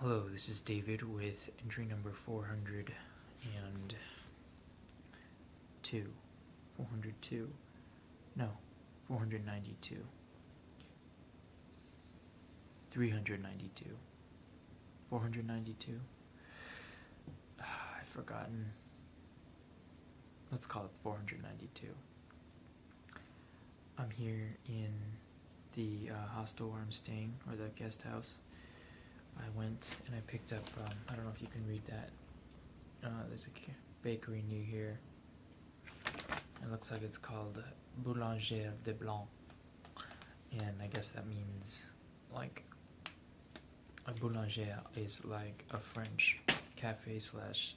Hello, this is David with entry number 402. 402. No, 492. 392. 492. I've forgotten. Let's call it 492. I'm here in the hostel where I'm staying, or the guest house. I went and I picked up, I don't know if you can read that. There's a bakery near here. It looks like it's called Boulanger de Blanc. And I guess that means, like, a boulanger is like a French cafe slash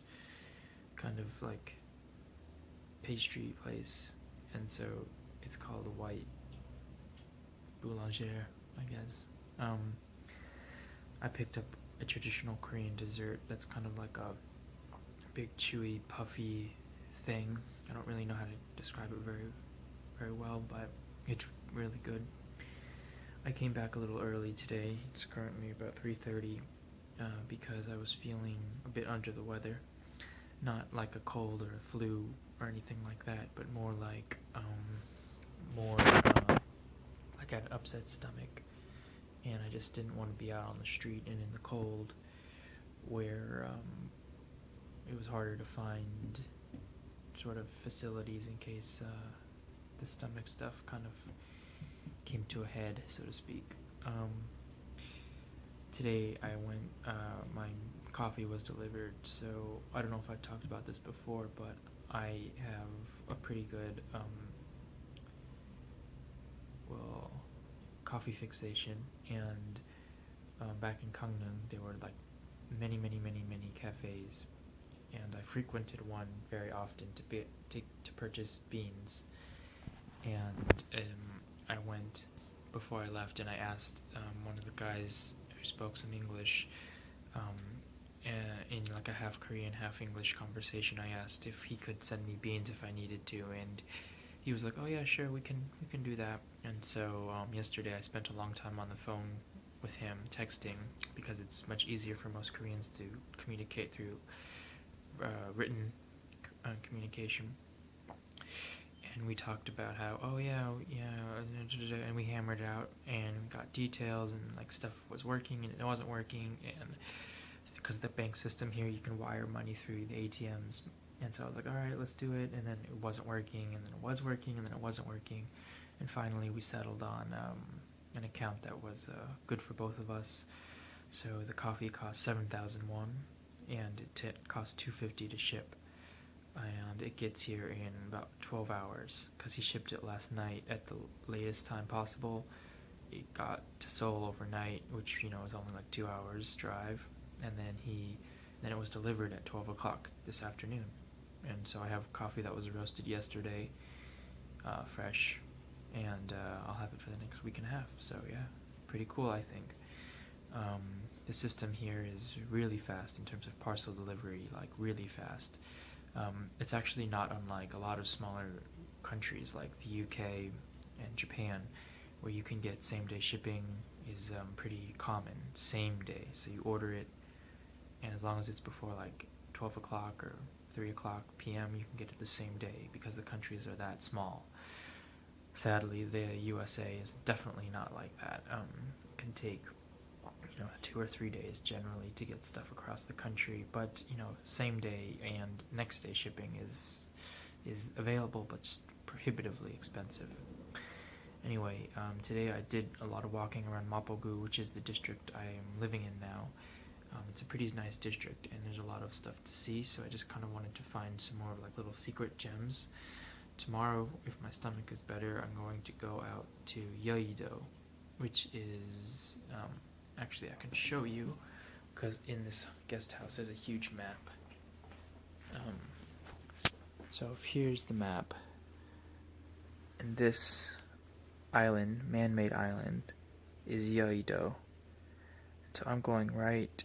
kind of like pastry place. And so it's called a white boulanger, I guess. I picked up a traditional Korean dessert that's kind of like a big, chewy, puffy thing. I don't really know how to describe it very well, but it's really good. I came back a little early today. It's currently about 3:30 because I was feeling a bit under the weather. Not like a cold or a flu or anything like that, but more like like I had an upset stomach. And I just didn't want to be out on the street and in the cold where it was harder to find sort of facilities in case the stomach stuff kind of came to a head, so to speak. Today I went, my coffee was delivered, so I don't know if I've talked about this before, but I have a pretty good, coffee fixation, and back in Gangneung there were like many cafes, and I frequented one very often to purchase beans, and I went before I left and I asked one of the guys who spoke some English, in like a half Korean half English conversation. I asked if he could send me beans if I needed to, and he was like, "Oh yeah, sure, we can do that." And so yesterday I spent a long time on the phone with him, texting, because it's much easier for most Koreans to communicate through written communication. And we talked about how, oh yeah, and we hammered it out and got details, and like stuff was working and it wasn't working, and because the bank system here you can wire money through the ATMs. And so I was like, all right, let's do it. And then it wasn't working, and then it was working, and then it wasn't working. And finally we settled on an account that was good for both of us. So the coffee cost 7,000 won, and it cost 250 to ship. And it gets here in about 12 hours, because he shipped it last night at the latest time possible. It got to Seoul overnight, which, is only like 2 hours drive. And then it was delivered at 12 o'clock this afternoon. And so I have coffee that was roasted yesterday, fresh, and I'll have it for the next week and a half. So yeah, pretty cool, I think. The system here is really fast in terms of parcel delivery, like really fast. It's actually not unlike a lot of smaller countries like the UK and Japan, where you can get same-day shipping is pretty common, same day. So you order it, and as long as it's before like 12 o'clock or 3 o'clock p.m., you can get it the same day, because the countries are that small. Sadly, the USA is definitely not like that. It can take 2 or 3 days generally to get stuff across the country, but same day and next day shipping is available, but prohibitively expensive. Anyway, today I did a lot of walking around Mapogu, which is the district I am living in now. It's a pretty nice district, and there's a lot of stuff to see, so I just kind of wanted to find some more like little secret gems. Tomorrow, if my stomach is better, I'm going to go out to Yeouido, which is, actually I can show you, because in this guest house there's a huge map. So if here's the map, and this island, man-made island, is Yeouido. So I'm going right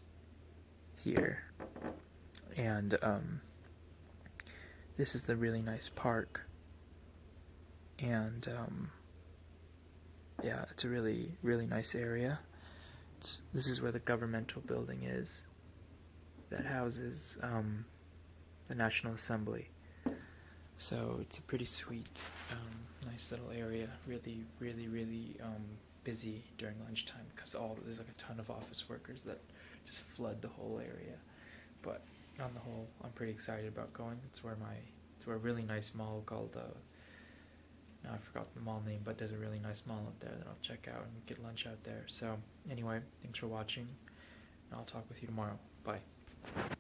here, and this is the really nice park, and yeah, it's a really nice area, this is where the governmental building is that houses the National Assembly. So it's a pretty sweet, nice little area. Really, really, really busy during lunchtime because there's like a ton of office workers that just flood the whole area. But on the whole, I'm pretty excited about going. It's where a really nice mall called now I forgot the mall name, but there's a really nice mall up there that I'll check out and get lunch out there. So anyway, thanks for watching, and I'll talk with you tomorrow. Bye.